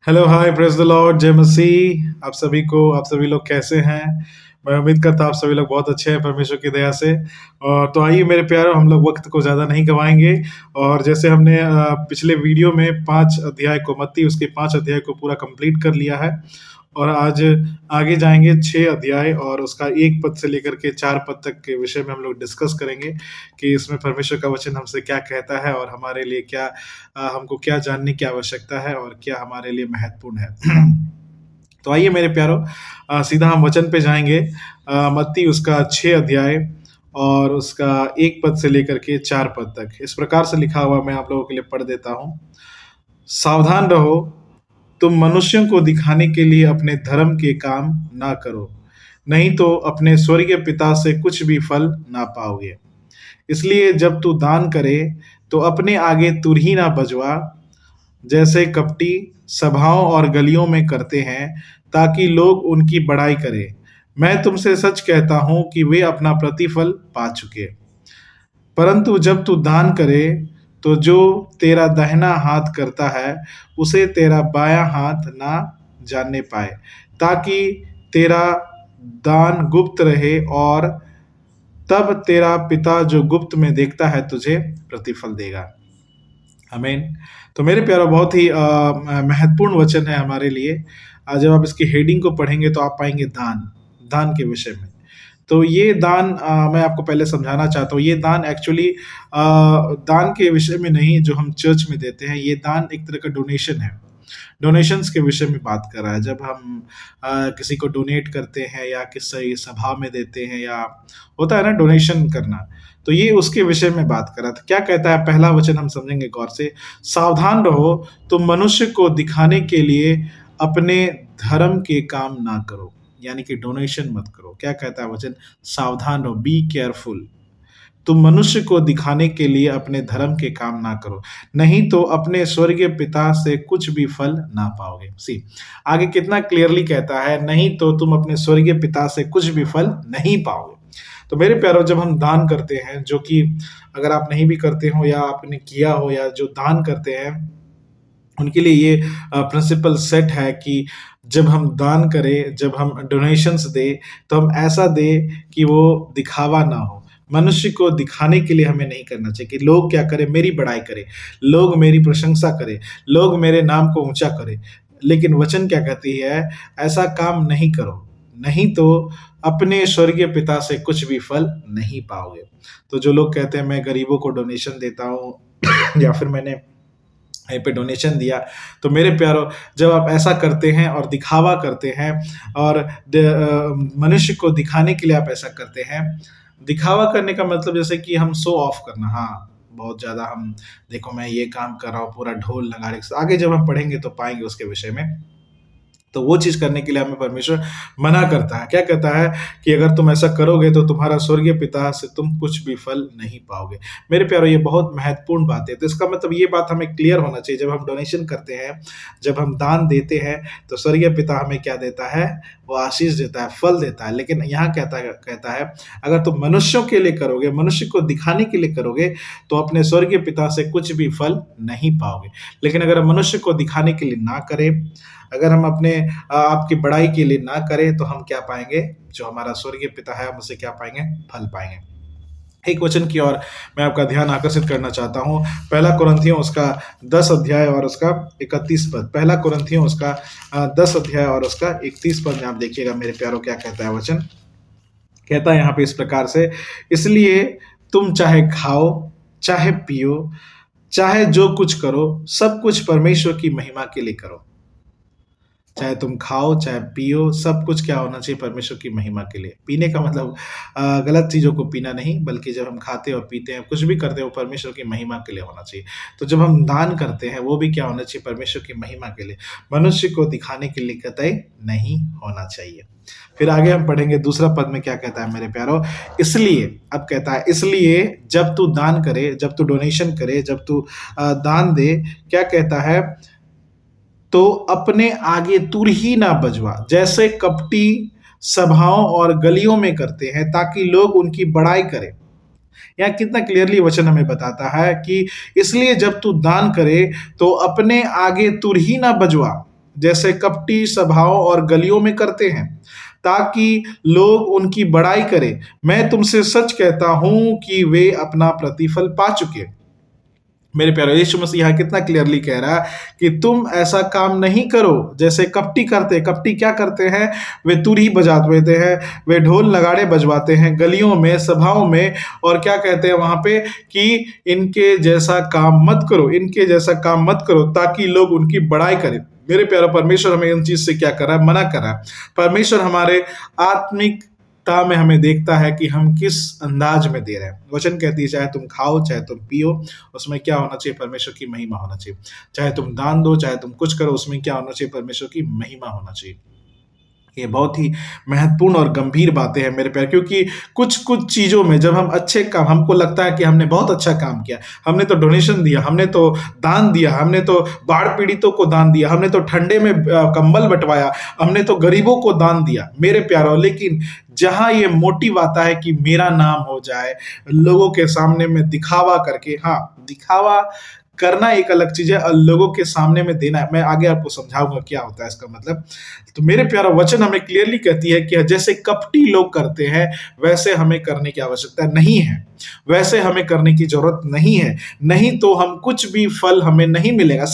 Hello, hi, praise the Lord, जय मसीह। आप सभी लोग कैसे हैं? मैं उम्मीद करता हूँ आप सभी लोग बहुत अच्छे हैं परमेश्वर की दया से। और तो आइए मेरे प्यारों, हम लोग वक़्त को ज़्यादा नहीं गँवाएँगे और जैसे हमने पिछले वीडियो में 5 अध्याय को मत्ती उसके 5 अध्याय को पूरा कंप्लीट कर लिया है और आज आगे जाएँगे 6 अध्याय और उसका 1 पद से लेकर के 4 पद तक के विषय में हम लोग डिस्कस करेंगे कि इसमें परमेश्वर का वचन हमसे क्या कहता है और हमारे लिए क्या हमको क्या जानने की आवश्यकता है और क्या हमारे लिए महत्वपूर्ण है। तो आइए मेरे प्यारों, सीधा हम वचन पे जाएँगे। मत्ती उसका 6 अध्याय और उसका 1 पद से लेकर के 4 पद तक। इस प्रकार से लिखा हुआ मैं आप लोगों के लिए पढ़ देता हूँ। सावधान रहो, तुम मनुष्यों को दिखाने के लिए अपने धर्म के काम ना करो, नहीं तो अपने स्वर्गीय पिता से कुछ भी फल ना पाओगे। इसलिए जब तू दान करे, तो अपने आगे तुरही ना बजवा, जैसे कपटी सभाओं और गलियों में करते हैं, ताकि लोग उनकी बड़ाई करें। मैं तुमसे सच कहता हूँ कि वे अपना प्रतिफल पा चुके। परंतु जब तू दान करे, तो जो तेरा दाहिना हाथ करता है, उसे तेरा बायां हाथ ना जानने पाए, ताकि तेरा दान गुप्त रहे और तब तेरा पिता जो गुप्त में देखता है तुझे प्रतिफल देगा। आमीन। तो मेरे प्यारो, बहुत ही महत्वपूर्ण वचन है हमारे लिए। जब आप इसकी हेडिंग को पढ़ेंगे तो आप पाएंगे दान के विषय में। तो ये दान मैं आपको पहले समझाना चाहता हूँ। ये दान एक्चुअली दान के विषय में नहीं जो हम चर्च में देते हैं। ये दान एक तरह का डोनेशन है। डोनेशंस के विषय में बात कर रहा है। जब हम किसी को डोनेट करते हैं या किसी सभा में देते हैं या होता है ना डोनेशन करना, तो ये उसके विषय में बात कर रहा था। क्या कहता है पहला वचन, हम समझेंगे गौर से। सावधान रहो, तुम मनुष्य को दिखाने के लिए अपने धर्म के काम ना करो, यानी कि डोनेशन मत करो। क्या कहता है वचन? सावधान रहो, बी केयरफुल। तुम मनुष्य को दिखाने के लिए अपने धर्म के काम ना करो, नहीं तो अपने स्वर्गीय पिता से कुछ भी फल ना पाओगे। सी आगे कितना क्लियरली कहता है, नहीं तो तुम अपने स्वर्गीय पिता से कुछ भी फल नहीं पाओगे। तो मेरे प्यारों, जब हम दान करते हैं, जो कि अगर आप नहीं भी करते हो या आपने किया हो या जो दान करते हैं, उनके लिए ये प्रिंसिपल सेट है कि जब हम दान करें, जब हम डोनेशंस दें, तो हम ऐसा दें कि वो दिखावा ना हो। मनुष्य को दिखाने के लिए हमें नहीं करना चाहिए कि लोग क्या करें, मेरी बड़ाई करें, लोग मेरी प्रशंसा करें, लोग मेरे नाम को ऊँचा करें। लेकिन वचन क्या कहती है, ऐसा काम नहीं करो, नहीं तो अपने स्वर्गीय पिता से कुछ भी फल नहीं पाओगे। तो जो लोग कहते हैं मैं गरीबों को डोनेशन देता हूँ या फिर मैंने कहीं पे डोनेशन दिया, तो मेरे प्यारो, जब आप ऐसा करते हैं और दिखावा करते हैं और मनुष्य को दिखाने के लिए आप ऐसा करते हैं, दिखावा करने का मतलब जैसे कि हम शो ऑफ करना, हाँ, बहुत ज़्यादा हम देखो मैं ये काम कर रहा हूँ, पूरा ढोल नगाड़े के साथ। आगे जब हम पढ़ेंगे तो पाएँगे उसके विषय में। तो वो चीज़ करने के लिए हमें परमेश्वर मना करता है। क्या कहता है कि अगर तुम ऐसा करोगे तो तुम्हारा स्वर्गीय पिता से तुम कुछ भी फल नहीं पाओगे। मेरे प्यारो, ये बहुत महत्वपूर्ण बात है। तो इसका मतलब ये बात हमें क्लियर होना चाहिए, जब हम डोनेशन करते हैं, जब हम दान देते हैं, तो स्वर्गीय पिता हमें क्या देता है? वो आशीष देता है, फल देता है। लेकिन यहाँ कहता है अगर तुम मनुष्यों के लिए करोगे, मनुष्य को दिखाने के लिए करोगे, तो अपने स्वर्गीय पिता से कुछ भी फल नहीं पाओगे। लेकिन अगर हम मनुष्य को दिखाने के लिए ना करें, अगर हम अपने आपकी बड़ाई के लिए ना करें, तो हम क्या पाएँगे? जो हमारा स्वर्गीय पिता है, हम उससे क्या पाएँगे? फल पाएँगे। एक वचन की ओर मैं आपका ध्यान आकर्षित करना चाहता हूँ। पहला कुरिन्थियों उसका 10 अध्याय और उसका 31 पद। पहला कुरिन्थियों उसका 10 अध्याय और उसका 31 पद में आप देखिएगा मेरे प्यारों, क्या कहता है वचन। कहता है यहाँ पे इस प्रकार से, इसलिए तुम चाहे खाओ, चाहे पियो, चाहे जो कुछ करो, सब कुछ परमेश्वर की महिमा के लिए करो। चाहे तुम खाओ, चाहे पियो, सब कुछ क्या होना चाहिए? परमेश्वर की महिमा के लिए। पीने का मतलब गलत चीज़ों को पीना नहीं, बल्कि जब हम खाते और पीते हैं, कुछ भी करते हैं, वो परमेश्वर की महिमा के लिए होना चाहिए। तो जब हम दान करते हैं, वो भी क्या होना चाहिए? परमेश्वर की महिमा के लिए। मनुष्य को दिखाने के लिए कतई नहीं होना चाहिए। फिर आगे हम पढ़ेंगे, दूसरा पद में क्या कहता है मेरे प्यारो? इसलिए, अब कहता है इसलिए जब तू दान करे, जब तू डोनेशन करे, जब तू दान दे, क्या कहता है? तो अपने आगे तुरही ना बजवा, जैसे कपटी सभाओं और गलियों में करते हैं, ताकि लोग उनकी बड़ाई करें। यहाँ कितना क्लियरली वचन हमें बताता है कि इसलिए जब तू दान करे, तो अपने आगे तुरही ना बजवा, जैसे कपटी सभाओं और गलियों में करते हैं, ताकि लोग उनकी बड़ाई करें। मैं तुमसे सच कहता हूं कि वे अपना प्रतिफल पा चुके। मेरे प्यारे, यीशु मसीह यहाँ कितना क्लियरली कह रहा है कि तुम ऐसा काम नहीं करो जैसे कपटी करते। कपटी क्या करते हैं? वे तुरही बजाते हैं, वे ढोल नगाड़े बजवाते हैं गलियों में, सभाओं में, और क्या कहते हैं वहां पे कि इनके जैसा काम मत करो, इनके जैसा काम मत करो, ताकि लोग उनकी बड़ाई करें। मेरे प्यारे, परमेश्वर हमें इन चीज से क्या कर रहा है? मना कर रहा है। परमेश्वर हमारे आत्मिक में हमें देखता है कि हम किस अंदाज में दे रहे हैं। वचन कहती है चाहे तुम खाओ चाहे तुम पियो, उसमें क्या होना चाहिए? परमेश्वर की महिमा होना चाहिए। चाहे तुम दान दो, चाहे तुम कुछ करो, उसमें क्या होना चाहिए? परमेश्वर की महिमा होना चाहिए। ये बहुत ही महत्वपूर्ण और गंभीर बातें हैं मेरे प्यारे, क्योंकि कुछ कुछ चीज़ों में जब हम अच्छे काम, हमको लगता है कि हमने बहुत अच्छा काम किया, हमने तो डोनेशन दिया, हमने तो दान दिया, हमने तो बाढ़ पीड़ितों को दान दिया, हमने तो ठंडे में कंबल बंटवाया, हमने तो गरीबों को दान दिया मेरे प्यारों। लेकिन जहां ये मोटिव आता है कि मेरा नाम हो जाए, लोगों के सामने में दिखावा करके, हाँ, दिखावा करना एक अलग चीज है और लोगों के सामने में देना है। मैं आगे आपको समझाऊंगा क्या होता है इसका मतलब। तो मेरे प्यारा, वचन हमें क्लियरली कहती है कि जैसे कपटी लोग करते हैं वैसे हमें करने की आवश्यकता नहीं है, वैसे हमें करने की जरूरत नहीं है। नहीं तो हम कुछ भी फल हमें नहीं मिलेगा।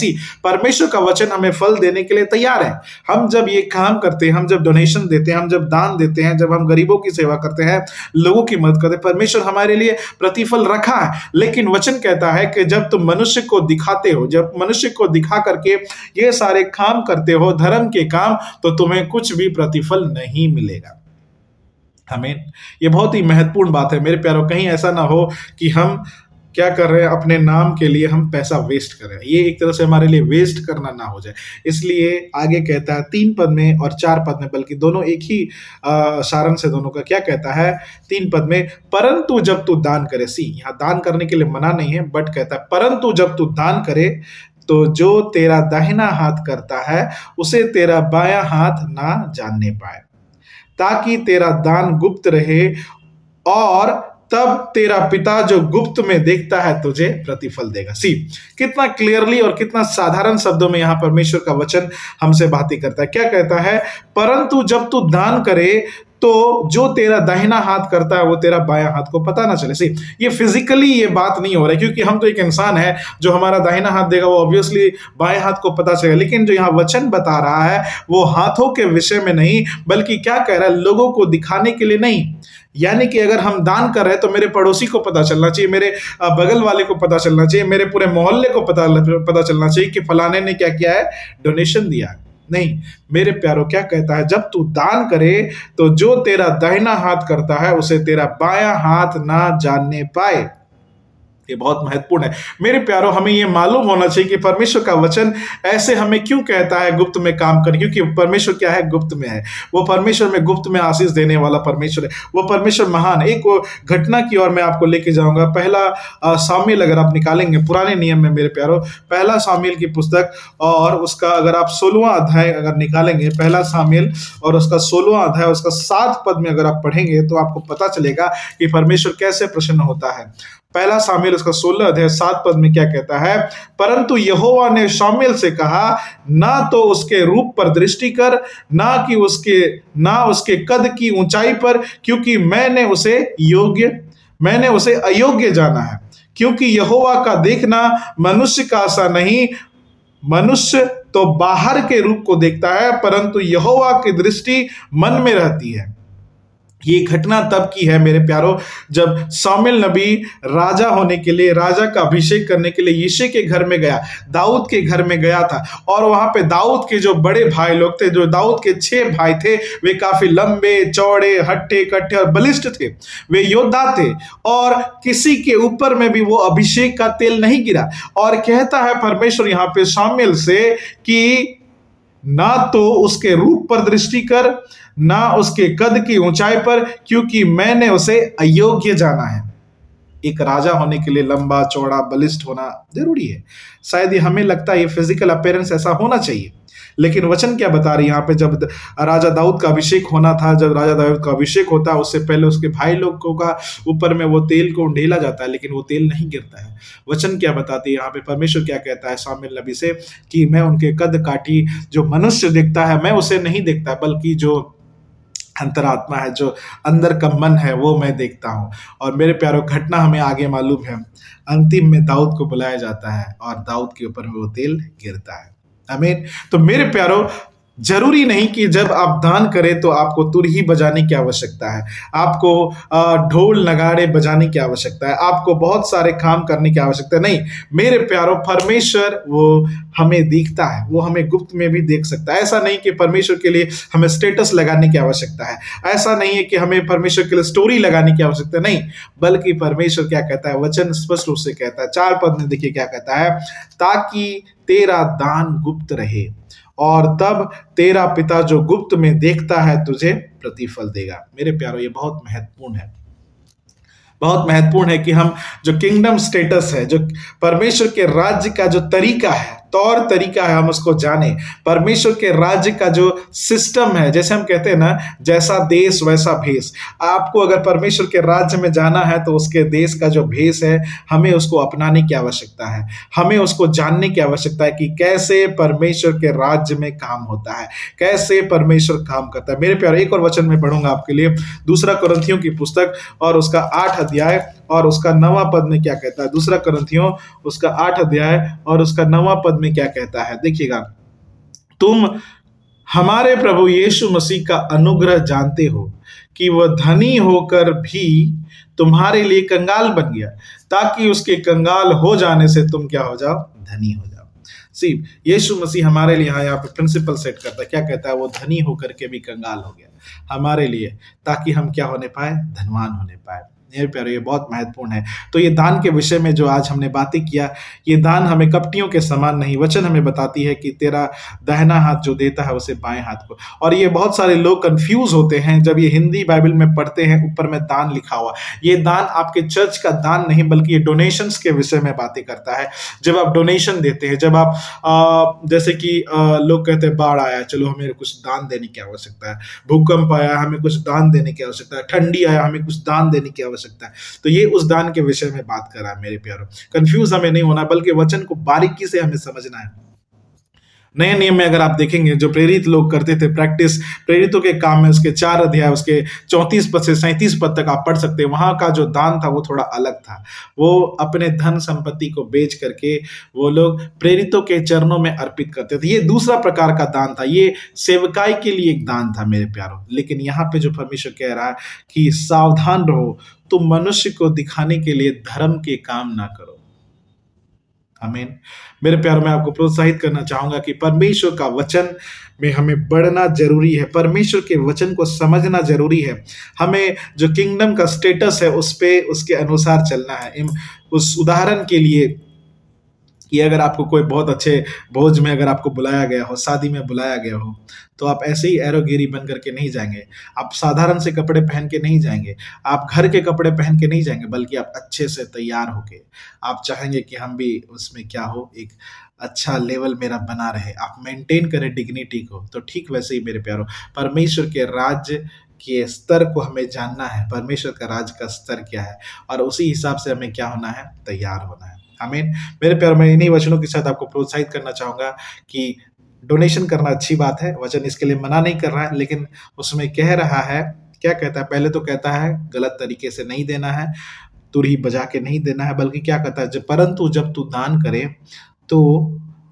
परमेश्वर का वचन हमें फल देने के लिए तैयार है। हम जब ये काम करते हैं, हम जब डोनेशन देते हैं, हम जब दान देते हैं, जब हम गरीबों की सेवा करते हैं, लोगों की मदद करते हैं, परमेश्वर हमारे लिए प्रतिफल रखा है। लेकिन वचन कहता है कि जब तुम मनुष्य को दिखाते हो, जब मनुष्य को दिखा करके ये सारे काम करते हो, धर्म के काम, तो तुम्हें कुछ भी प्रतिफल नहीं मिलेगा। हमें ये बहुत ही महत्वपूर्ण बात है मेरे प्यारों। कहीं ऐसा ना हो कि हम क्या कर रहे हैं, अपने नाम के लिए हम पैसा वेस्ट कर रहे हैं। ये एक तरह से हमारे लिए वेस्ट करना ना हो जाए। इसलिए आगे कहता है 3 पद में और 4 पद में, बल्कि दोनों एक ही सारन से दोनों का क्या कहता है 3 पद में, परंतु जब तू दान करे। यहाँ दान करने के लिए मना नहीं है, बट कहता है परंतु जब तू दान करे तो जो तेरा दाहिना हाथ करता है उसे तेरा बायां हाथ ना जानने पाए, ताकि तेरा दान गुप्त रहे, और तब तेरा पिता जो गुप्त में देखता है तुझे प्रतिफल देगा। कितना क्लियरली और कितना साधारण शब्दों में यहां परमेश्वर का वचन हमसे बातें करता है। क्या कहता है? परंतु जब तू दान करे तो जो तेरा दाहिना हाथ करता है वो तेरा बायां हाथ को पता ना चले। ये फिजिकली ये बात नहीं हो रहा है, क्योंकि हम तो एक इंसान है, जो हमारा दाहिना हाथ देगा वो ऑब्वियसली बाएं हाथ को पता चलेगा। लेकिन जो यहाँ वचन बता रहा है वो हाथों के विषय में नहीं, बल्कि क्या कह रहा है? लोगों को दिखाने के लिए नहीं। यानी कि अगर हम दान कर रहे हैं तो मेरे पड़ोसी को पता चलना चाहिए, मेरे बगल वाले को पता चलना चाहिए, मेरे पूरे मोहल्ले को पता चलना चाहिए कि फलाने ने क्या किया है, डोनेशन दिया है। नहीं मेरे प्यारों, क्या कहता है? जब तू दान करे तो जो तेरा दाहिना हाथ करता है उसे तेरा बायां हाथ ना जानने पाए। ये बहुत महत्वपूर्ण है मेरे प्यारों। हमें ये मालूम होना चाहिए कि परमेश्वर का वचन ऐसे हमें क्यों कहता है गुप्त में काम कर, क्योंकि परमेश्वर क्या है? गुप्त में है। वो परमेश्वर में गुप्त में आशीष देने वाला परमेश्वर है। वो परमेश्वर महान। एक घटना की ओर मैं आपको लेके जाऊंगा। पहला सामुएल अगर आप निकालेंगे पुराने नियम में मेरे प्यारों, पहला सामुएल की पुस्तक और उसका अगर आप 16वां अध्याय अगर निकालेंगे, पहला सामुएल और उसका 16वां अध्याय उसका 7 पद में अगर आप पढ़ेंगे तो आपको पता चलेगा कि परमेश्वर कैसे प्रसन्न होता है। पहला सामुएल उसका 16 अध्याय 7 पद में क्या कहता है? परंतु यहोवा ने शामुएल से कहा, ना तो उसके रूप पर दृष्टि कर, ना उसके कद की ऊंचाई पर, क्योंकि मैंने उसे अयोग्य जाना है। क्योंकि यहोवा का देखना मनुष्य का आशा नहीं, मनुष्य तो बाहर के रूप को देखता है, परंतु यहोवा की दृष्टि मन में रहती है। ये घटना तब की है मेरे प्यारों, जब शामुएल नबी राजा होने के लिए, राजा का अभिषेक करने के लिए यिशै के घर में गया, दाऊद के घर में गया था। और वहां पे दाऊद के जो बड़े भाई लोग थे, जो दाऊद के 6 भाई थे, वे काफी लंबे चौड़े हट्टे कट्टे और बलिष्ठ थे। वे योद्धा थे और किसी के ऊपर में भी वो अभिषेक का तेल नहीं गिरा। और कहता है परमेश्वर यहाँ पे शामुएल से कि ना तो उसके रूप पर दृष्टि कर, ना उसके कद की ऊंचाई पर, क्योंकि मैंने उसे अयोग्य जाना है। एक राजा होने के लिए लंबा चौड़ा बलिष्ठ होना जरूरी है। शायद ये हमें लगता है ये फिजिकल अपीयरेंस ऐसा होना चाहिए, लेकिन वचन क्या बता रही है यहाँ पे, जब राजा दाऊद का अभिषेक होना था, जब राजा दाऊद का अभिषेक होता है उससे पहले उसके भाई लोगों का ऊपर में वो तेल को ढेला जाता है, लेकिन वो तेल नहीं गिरता है। वचन क्या बताती है यहाँ पे, परमेश्वर क्या कहता है शामुएल नबी से कि मैं उनके कद काठी जो मनुष्य देखता है मैं उसे नहीं देखता, बल्कि जो अंतरात्मा है, जो अंदर का मन है वो मैं देखता हूँ। और मेरे प्यारो घटना हमें आगे मालूम है, अंतिम में दाऊद को बुलाया जाता है और दाऊद के ऊपर में वो तेल गिरता है। आमीन। तो मेरे प्यारो जरूरी नहीं कि जब आप दान करें तो आपको तुरही बजाने की आवश्यकता है, आपको ढोल नगाड़े बजाने की आवश्यकता है, आपको बहुत सारे काम करने की आवश्यकता नहीं। मेरे प्यारो परमेश्वर वो हमें दिखता है, वो हमें गुप्त में भी देख सकता है। ऐसा नहीं कि परमेश्वर के लिए हमें स्टेटस लगाने की आवश्यकता है, ऐसा नहीं है कि हमें परमेश्वर के लिए स्टोरी लगाने की आवश्यकता नहीं, बल्कि परमेश्वर क्या कहता है, वचन स्पष्ट रूप से कहता है 4 पद में देखिए क्या कहता है, ताकि तेरा दान गुप्त रहे और तब तेरा पिता जो गुप्त में देखता है तुझे प्रतिफल देगा। मेरे प्यारो ये बहुत महत्वपूर्ण है, बहुत महत्वपूर्ण है कि हम जो किंगडम स्टेटस है, जो परमेश्वर के राज्य का जो तरीका है, तौर तरीका है, हम उसको जाने। परमेश्वर के राज्य का जो सिस्टम है, जैसे हम कहते हैं ना, जैसा देश वैसा भेष। आपको अगर परमेश्वर के राज्य में जाना है तो उसके देश का जो भेष है हमें उसको अपनाने की आवश्यकता है, हमें उसको जानने की आवश्यकता है कि कैसे परमेश्वर के राज्य में काम होता है, कैसे परमेश्वर काम करता है। मेरे प्यारे एक और वचन में पढ़ूंगा आपके लिए, 2 कुरिन्थियों की पुस्तक और उसका 8 अध्याय और उसका 9वां पद में क्या कहता है। 2 कुरिन्थियों उसका 8 अध्याय और उसका 9वां पद में क्या कहता है, देखिएगा, तुम हमारे प्रभु यीशु मसीह का अनुग्रह जानते हो कि वह धनी होकर भी तुम्हारे लिए कंगाल बन गया, ताकि उसके कंगाल हो जाने से तुम क्या हो जाओ, धनी हो जाओ। सी यीशु मसीह हमारे लिए यहाँ पे प्रिंसिपल सेट करता है, क्या कहता है, वो धनी होकर के भी कंगाल हो गया हमारे लिए, ताकि हम क्या होने पाए, धनवान होने पाए। मेरे प्यारे ये बहुत महत्वपूर्ण है। तो ये दान के विषय में जो आज हमने बातें किया, ये दान हमें कपटियों के समान नहीं, वचन हमें बताती है कि तेरा दाहिना हाथ जो देता है उसे बाएं हाथ को। और ये बहुत सारे लोग कंफ्यूज होते हैं जब ये हिंदी बाइबल में पढ़ते हैं, ऊपर में दान लिखा हुआ, ये दान आपके चर्च का दान नहीं, बल्कि ये डोनेशंस के विषय में बातें करता है। जब आप डोनेशन देते हैं, जब आप जैसे कि लोग कहते हैं बाढ़ आया, चलो हमें कुछ दान देने की आवश्यकता है, भूकंप आया हमें कुछ दान देने की आवश्यकता है, ठंडी आया हमें कुछ दान देने की आवश्यकता है। तो ये उस दान के विषय में बात कर रहा है मेरे प्यारों। कंफ्यूज हमें नहीं होना, बल्कि वचन को बारीकी से हमें समझना है। नए नियम में अगर आप देखेंगे जो प्रेरित लोग करते थे प्रैक्टिस, प्रेरितों के काम में उसके 4 अध्याय उसके 34 पद से 37 पद तक आप पढ़ सकते हैं। वहां का जो दान था वो थोड़ा अलग था, वो अपने धन संपत्ति को बेच करके वो लोग प्रेरितों के चरणों में अर्पित करते थे। ये दूसरा प्रकार का दान था, ये सेवकाई के लिए एक दान था मेरे प्यारों। लेकिन यहाँ पे जो परमेश्वर कह रहा है कि सावधान रहो, तुम मनुष्य को दिखाने के लिए धर्म के काम ना करो। आमीन। मेरे प्यार में आपको प्रोत्साहित करना चाहूंगा कि परमेश्वर का वचन में हमें बढ़ना जरूरी है, परमेश्वर के वचन को समझना जरूरी है, हमें जो किंगडम का स्टेटस है उस पे उसके अनुसार चलना है। उस उदाहरण के लिए कि अगर आपको कोई बहुत अच्छे भोज में अगर आपको बुलाया गया हो, शादी में बुलाया गया हो, तो आप ऐसे ही एरोगिरी बन करके नहीं जाएंगे, आप साधारण से कपड़े पहन के नहीं जाएंगे, आप घर के कपड़े पहन के नहीं जाएंगे, बल्कि आप अच्छे से तैयार होके आप चाहेंगे कि हम भी उसमें क्या हो, एक अच्छा लेवल मेरा बना रहे, आप मेंटेन करें डिग्निटी को। तो ठीक वैसे ही मेरे प्यारो, परमेश्वर के राज्य के स्तर को हमें जानना है, परमेश्वर का राज्य का स्तर क्या है, और उसी हिसाब से हमें क्या होना है, तैयार होना है। आमीन। मेरे प्यार, मैं इन्हीं वचनों के साथ आपको प्रोत्साहित करना चाहूंगा कि डोनेशन करना अच्छी बात है, वचन इसके लिए मना नहीं कर रहा है, लेकिन उसमें कह रहा है, क्या कहता है, पहले तो कहता है गलत तरीके से नहीं देना है, तुरही बजा के नहीं देना है, बल्कि क्या कहता है, परंतु जब तू दान करे तो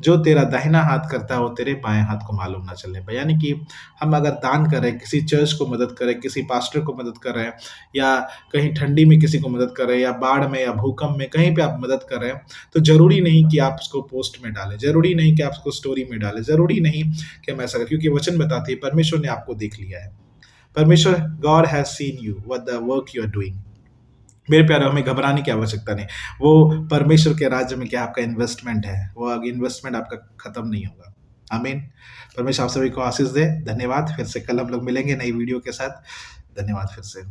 जो तेरा दाहिना हाथ करता है वो तेरे बाएं हाथ को मालूम ना चलने पाए। यानी कि हम अगर दान कर रहे हैं, किसी चर्च को मदद करें, किसी पास्टर को मदद कर रहे हैं, या कहीं ठंडी में किसी को मदद कर रहे हैं, या बाढ़ में या भूकंप में कहीं पे आप मदद कर रहे हैं, तो जरूरी नहीं कि आप उसको पोस्ट में डालें, जरूरी नहीं कि आप उसको स्टोरी में डालें, जरूरी नहीं कि हम ऐसा करें, क्योंकि वचन बताती है परमेश्वर ने आपको देख लिया है। परमेश्वर, God has seen you what the work you are doing. मेरे प्यारे, हमें घबराने की आवश्यकता नहीं, वो परमेश्वर के राज्य में क्या आपका इन्वेस्टमेंट है, वो इन्वेस्टमेंट आपका खत्म नहीं होगा। आमीन। परमेश्वर आप सभी को आशीष दे। धन्यवाद। फिर से कल हम लोग मिलेंगे नई वीडियो के साथ। धन्यवाद फिर से।